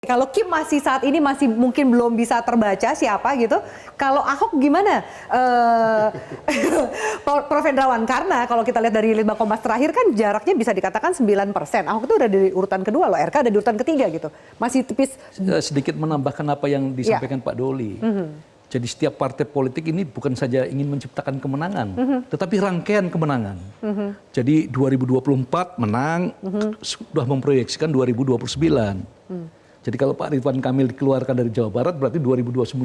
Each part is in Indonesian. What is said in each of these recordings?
Kalau Kim masih saat ini masih mungkin belum bisa terbaca siapa gitu. Kalau Ahok gimana, Prof. Hendrawan? Karena kalau kita lihat dari Litbang Kompas terakhir kan jaraknya bisa dikatakan 9%. Ahok itu udah di urutan kedua loh, RK ada di urutan ketiga gitu. Masih tipis. Sedikit menambahkan apa yang disampaikan Pak Doli. Jadi setiap partai politik ini bukan saja ingin menciptakan kemenangan, tetapi rangkaian kemenangan. Jadi 2024 menang, sudah memproyeksikan 2029. Jadi kalau Pak Ridwan Kamil dikeluarkan dari Jawa Barat, berarti 2029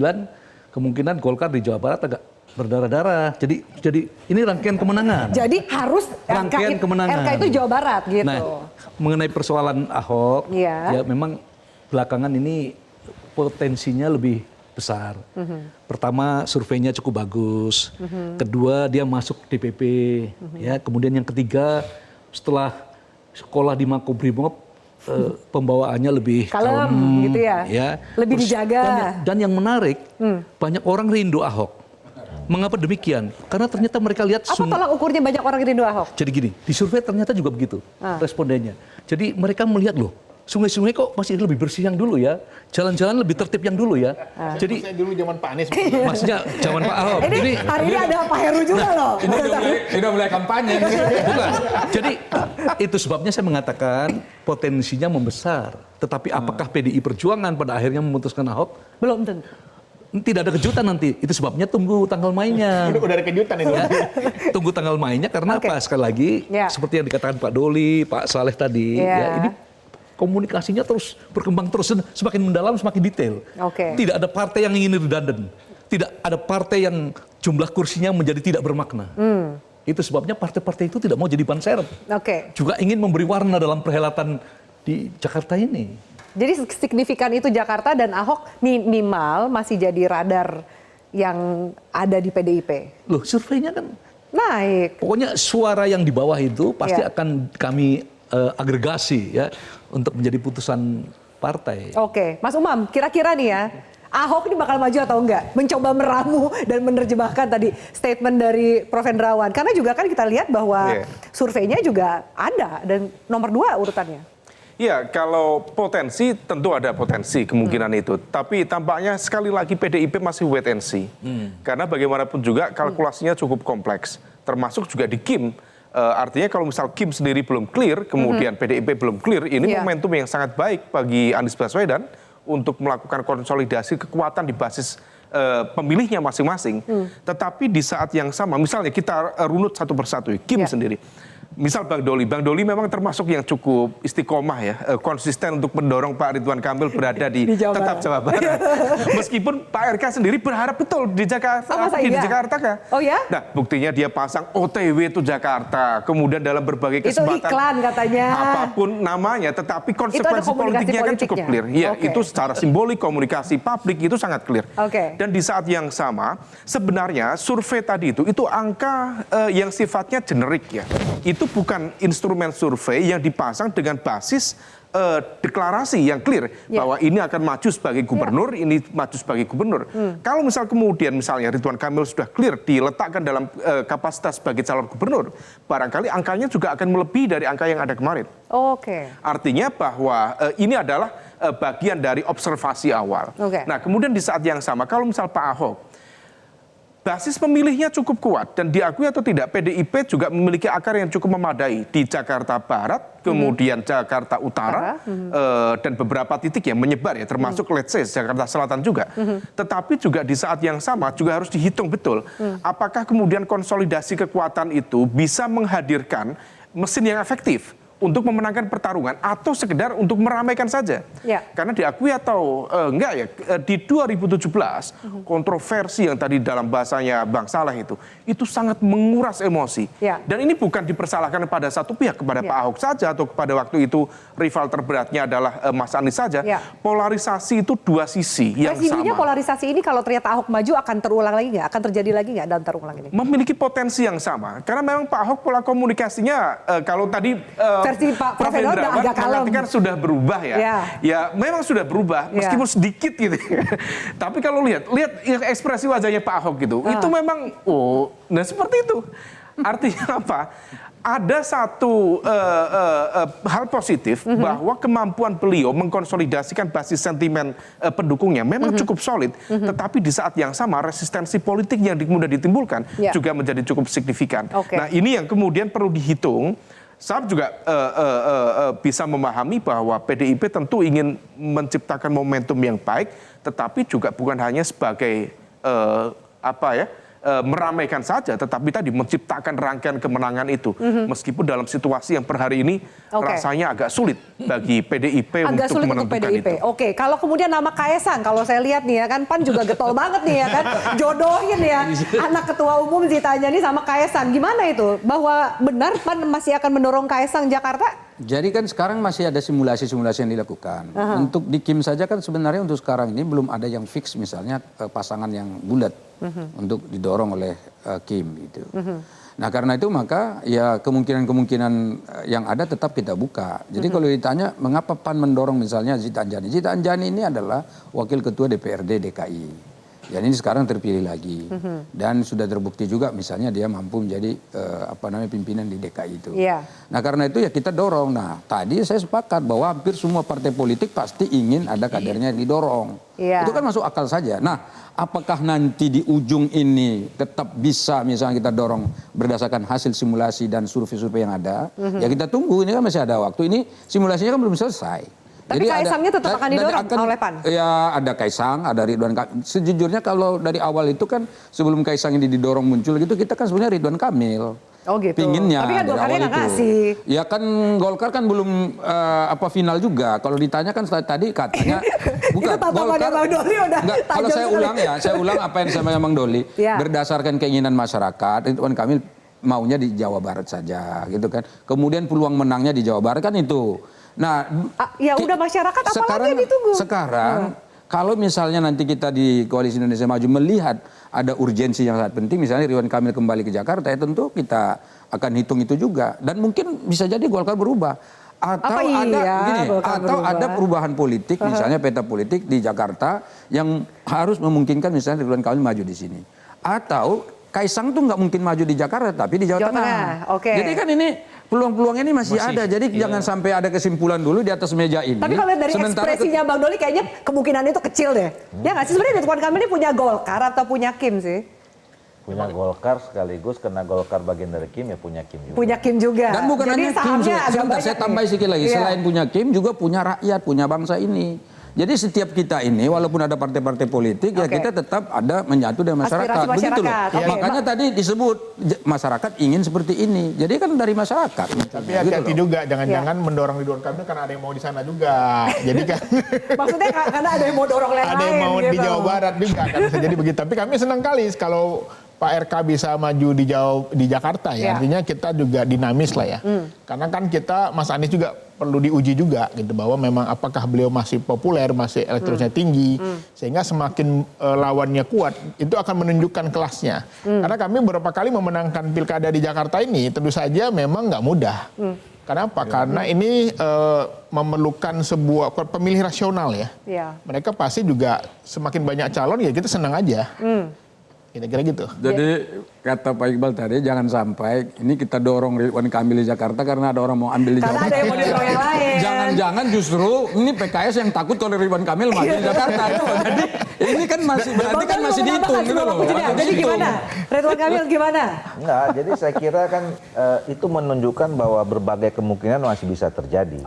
kemungkinan Golkar di Jawa Barat agak berdarah-darah. Jadi ini rangkaian kemenangan. Jadi harus rangkaian kemenangan. RK itu Jawa Barat gitu. Nah, mengenai persoalan Ahok, ya memang belakangan ini potensinya lebih besar. Pertama, surveinya cukup bagus. Kedua, dia masuk DPP. Ya, kemudian yang ketiga, setelah sekolah di Makobrimob, pembawaannya lebih kalem gitu ya, lebih dijaga. Dan yang menarik, banyak orang rindu Ahok. Mengapa demikian? Karena ternyata mereka lihat apa tolak ukurnya banyak orang rindu Ahok? Jadi gini, di survei ternyata juga begitu respondennya. Jadi mereka melihat loh, sungai-sungai kok masih lebih bersih yang dulu ya, jalan-jalan lebih tertib yang dulu ya. Jadi saya dulu zaman Pak Anies. maksudnya zaman Pak Ahok. Ini hari ini ada Pak Heru juga loh. Ini udah mulai kampanye. Bukan. Jadi itu sebabnya saya mengatakan potensinya membesar. Tetapi apakah PDI Perjuangan pada akhirnya memutuskan Ahok? Belum tentu. Tidak ada kejutan nanti. Itu sebabnya tunggu tanggal mainnya. Udah ada kejutan itu. Ya, tunggu tanggal mainnya karena apa? Sekali lagi seperti yang dikatakan Pak Doli, Pak Saleh tadi, ya, ini komunikasinya terus berkembang terus, semakin mendalam semakin detail. Tidak ada partai yang ingin redundant. Tidak ada partai yang jumlah kursinya menjadi tidak bermakna. Itu sebabnya partai-partai itu tidak mau jadi ban serep. Juga ingin memberi warna dalam perhelatan di Jakarta ini. Jadi signifikan itu Jakarta dan Ahok minimal masih jadi radar yang ada di PDIP. Loh, surveinya kan naik. Pokoknya suara yang di bawah itu pasti akan kami agregasi ya untuk menjadi putusan partai. Mas Umam, kira-kira nih ya, Ahok ini bakal maju atau enggak? Mencoba meramu dan menerjemahkan tadi statement dari Prof. Hendrawan. Karena juga kan kita lihat bahwa surveinya juga ada dan nomor 2 urutannya. Iya, kalau potensi tentu ada potensi kemungkinan itu. Tapi tampaknya sekali lagi PDIP masih wait and see. Karena bagaimanapun juga kalkulasinya cukup kompleks. Termasuk juga di Kim. Artinya kalau misal Kim sendiri belum clear, kemudian PDIP belum clear, ini momentum yang sangat baik bagi Anies Baswedan untuk melakukan konsolidasi kekuatan di basis pemilihnya masing-masing. Tetapi di saat yang sama, misalnya kita runut satu persatu, Kim sendiri. Misal Bang Doli memang termasuk yang cukup istiqomah ya, konsisten untuk mendorong Pak Ridwan Kamil berada di tetap Jawa Barat. Meskipun Pak RK sendiri berharap betul di Jakarta, di Jakarta kah? Oh ya? Nah, buktinya dia pasang OTW itu Jakarta, kemudian dalam berbagai kesempatan. Itu iklan katanya. Apapun namanya, tetapi konsekuensi politiknya kan cukup clear. Ya, itu secara simbolik, komunikasi publik itu sangat clear. Dan di saat yang sama, sebenarnya survei tadi itu angka yang sifatnya generik ya. Itu bukan instrumen survei yang dipasang dengan basis deklarasi yang clear bahwa ini akan maju sebagai gubernur, ini maju sebagai gubernur. Kalau misal kemudian misalnya Ridwan Kamil sudah clear diletakkan dalam kapasitas sebagai calon gubernur, barangkali angkanya juga akan melebihi dari angka yang ada kemarin. Artinya bahwa ini adalah bagian dari observasi awal. Nah, kemudian di saat yang sama kalau misal Pak Ahok basis pemilihnya cukup kuat dan diakui atau tidak PDIP juga memiliki akar yang cukup memadai di Jakarta Barat, kemudian Jakarta Utara dan beberapa titik yang menyebar ya, termasuk let's say Jakarta Selatan juga. Tetapi juga di saat yang sama juga harus dihitung betul apakah kemudian konsolidasi kekuatan itu bisa menghadirkan mesin yang efektif untuk memenangkan pertarungan atau sekedar untuk meramaikan saja. Karena diakui atau enggak ya, di 2017 kontroversi yang tadi dalam bahasanya Bang Saleh itu sangat menguras emosi. Dan ini bukan dipersalahkan pada satu pihak, kepada Pak Ahok saja atau kepada waktu itu rival terberatnya adalah Mas Anies saja. Polarisasi itu dua sisi yang sama. Polarisasi ini kalau ternyata Ahok maju akan terulang lagi nggak? Akan terjadi lagi nggak dalam terulang ini? Memiliki potensi yang sama. Karena memang Pak Ahok pola komunikasinya kalau tadi versi Pak Prof. Hendrawan agak kalem. Kan sudah berubah ya. Ya memang sudah berubah meskipun sedikit gitu. Tapi kalau lihat ekspresi wajahnya Pak Ahok gitu, itu memang nah seperti itu. Artinya apa? Ada satu hal positif bahwa kemampuan beliau mengkonsolidasikan basis sentimen pendukungnya memang cukup solid, tetapi di saat yang sama resistensi politik yang kemudian ditimbulkan juga menjadi cukup signifikan. Nah, ini yang kemudian perlu dihitung. Saya juga bisa memahami bahwa PDIP tentu ingin menciptakan momentum yang baik, tetapi juga bukan hanya sebagai meramaikan saja, tetapi tadi menciptakan rangkaian kemenangan itu. Meskipun dalam situasi yang per hari ini rasanya agak sulit bagi PDIP agak untuk sulit menentukan untuk PDIP. itu. Oke, kalau kemudian nama Kaesang, kalau saya lihat nih ya kan, PAN juga getol banget nih ya kan, jodohin ya anak ketua umum Zita Anjani sama Kaesang. Gimana itu? Bahwa benar PAN masih akan mendorong Kaesang Jakarta? Jadi kan sekarang masih ada simulasi-simulasi yang dilakukan. Untuk di Kim saja kan sebenarnya untuk sekarang ini belum ada yang fix, misalnya pasangan yang bulat untuk didorong oleh Kim gitu. Nah karena itu maka ya kemungkinan-kemungkinan yang ada tetap kita buka. Jadi kalau ditanya mengapa PAN mendorong misalnya Zita Anjani. Zita Anjani ini adalah wakil ketua DPRD DKI. Dan ini sekarang terpilih lagi. Dan sudah terbukti juga misalnya dia mampu menjadi pimpinan di DKI itu. Nah karena itu ya kita dorong. Nah tadi saya sepakat bahwa hampir semua partai politik pasti ingin ada kadernya yang didorong. Itu kan masuk akal saja. Nah apakah nanti di ujung ini tetap bisa misalnya kita dorong berdasarkan hasil simulasi dan survei-survei yang ada. Ya kita tunggu, ini kan masih ada waktu. Ini simulasinya kan belum selesai. Tapi Kaesangnya tetap akan didorong oleh PAN? Ya ada Kaesang, ada Ridwan Kamil. Sejujurnya kalau dari awal itu kan sebelum Kaesang ini didorong muncul gitu, kita kan sebenarnya Ridwan Kamil. Oh gitu. Pinginnya tapi kan Golkarnya nggak kasih. Ya kan Golkar kan belum final juga. Kalau ditanya kan tadi katanya bukan. Itu tatapannya Bang Doli udah enggak, kalau saya ulang apa yang saya Bang Doli. Berdasarkan keinginan masyarakat, Ridwan Kamil maunya di Jawa Barat saja gitu kan. Kemudian peluang menangnya di Jawa Barat kan itu. Nah, ya udah masyarakat apalagi yang ditunggu. Sekarang kalau misalnya nanti kita di Koalisi Indonesia Maju melihat ada urgensi yang sangat penting, misalnya Ridwan Kamil kembali ke Jakarta, ya tentu kita akan hitung itu juga. Dan mungkin bisa jadi Golkar berubah. Atau ada perubahan politik, misalnya peta politik di Jakarta yang harus memungkinkan misalnya Ridwan Kamil maju di sini. Atau Kaesang tuh nggak mungkin maju di Jakarta, tapi di Jawa Tengah. Jadi kan ini peluang-peluangnya ini masih ada. Jadi jangan sampai ada kesimpulan dulu di atas meja ini. Tapi kalau dari ekspresinya Bang Doli kayaknya kemungkinan itu kecil deh. Ya nggak sih? Sebenarnya Ridwan Kamil ini punya Golkar atau punya Kim sih? Punya Golkar sekaligus karena Golkar bagian dari Kim ya punya Kim juga. Punya Kim juga. Dan bukan hanya Kim, saya tambah sedikit lagi. Selain punya Kim juga punya rakyat, punya bangsa ini. Jadi setiap kita ini walaupun ada partai-partai politik ya kita tetap ada menyatu dengan masyarakat. Begitu loh. Makanya tadi disebut masyarakat ingin seperti ini. Jadi kan dari masyarakat. Tapi hati-hati juga, jangan-jangan mendorong Ridwan Kamil karena ada yang mau di sana juga. Jadi kan maksudnya karena ada yang mau dorong lain-lain. Ada yang mau gitu. di Jawa Barat juga kan bisa jadi begitu. Tapi kami senang kali kalau Pak RK bisa maju di Jakarta ya. Artinya kita juga dinamis lah ya. Karena kan kita Mas Anies juga perlu diuji juga gitu bahwa memang apakah beliau masih populer, masih elektronisnya tinggi sehingga semakin lawannya kuat itu akan menunjukkan kelasnya. Karena kami beberapa kali memenangkan pilkada di Jakarta ini tentu saja memang nggak mudah. Kenapa? Karena ini memerlukan sebuah pemilih rasional ya. Mereka pasti juga semakin banyak calon ya kita senang aja. Kira-kira gitu. Jadi kata Pak Iqbal tadi jangan sampai ini kita dorong Ridwan Kamil di Jakarta karena ada orang mau ambil di Jawa Barat. Karena ada yang mau dorong yang lain. Jangan-jangan justru ini PKS yang takut kalau Ridwan Kamil maju di Jakarta. Jadi ini kan masih berarti kan masih dihitung gitu loh. Jadi gimana? Ridwan Kamil gimana? Enggak, jadi saya kira kan itu menunjukkan bahwa berbagai kemungkinan masih bisa terjadi.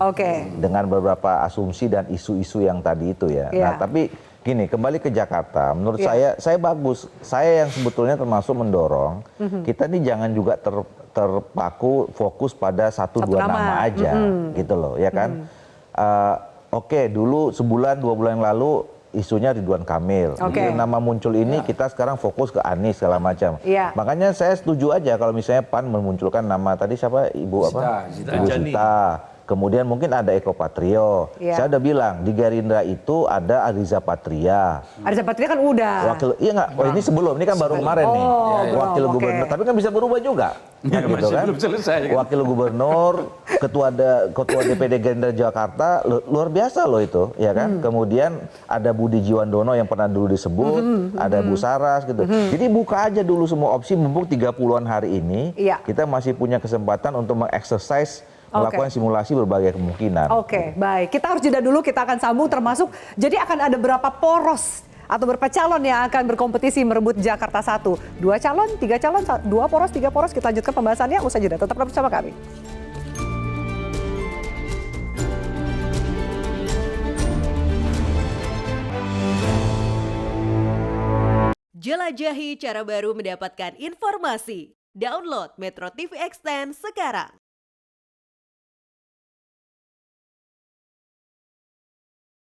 Dengan beberapa asumsi dan isu-isu yang tadi itu ya. Nah, tapi gini, kembali ke Jakarta, menurut saya bagus. Saya yang sebetulnya termasuk mendorong, kita ini jangan juga terpaku fokus pada satu dua nama aja, gitu loh, ya kan. Oke, dulu sebulan, 2 bulan yang lalu isunya Ridwan Kamil. Nama muncul ini kita sekarang fokus ke Anies segala macam. Makanya saya setuju aja kalau misalnya PAN memunculkan nama tadi siapa? Ibu apa? Ibu Zita. kemudian mungkin ada Eko Patrio. Saya udah bilang di Gerindra itu ada Ariza Patria. Ariza Patria kan udah. Iya nggak? Oh ini sebelum, ini kan baru kemarin nih. Wakil gubernur, tapi kan bisa berubah juga. Kan gitu kan? Belum selesai. Wakil gubernur, ketua DPD Gerindra Jakarta, luar biasa loh itu, ya kan? Kemudian ada Budi Jiwandono yang pernah dulu disebut, ada Bu Saras gitu. Jadi buka aja dulu semua opsi, mumpung 30-an hari ini, kita masih punya kesempatan untuk mengeksersis, melakukan simulasi berbagai kemungkinan. Oke, baik. Kita harus jeda dulu, kita akan sambung termasuk, jadi akan ada berapa poros atau berapa calon yang akan berkompetisi merebut Jakarta 1. 2 calon, 3 calon, 2 poros, 3 poros. Kita lanjutkan pembahasannya usai jeda. Tetap bersama kami. Jelajahi cara baru mendapatkan informasi. Download Metro TV Extend sekarang.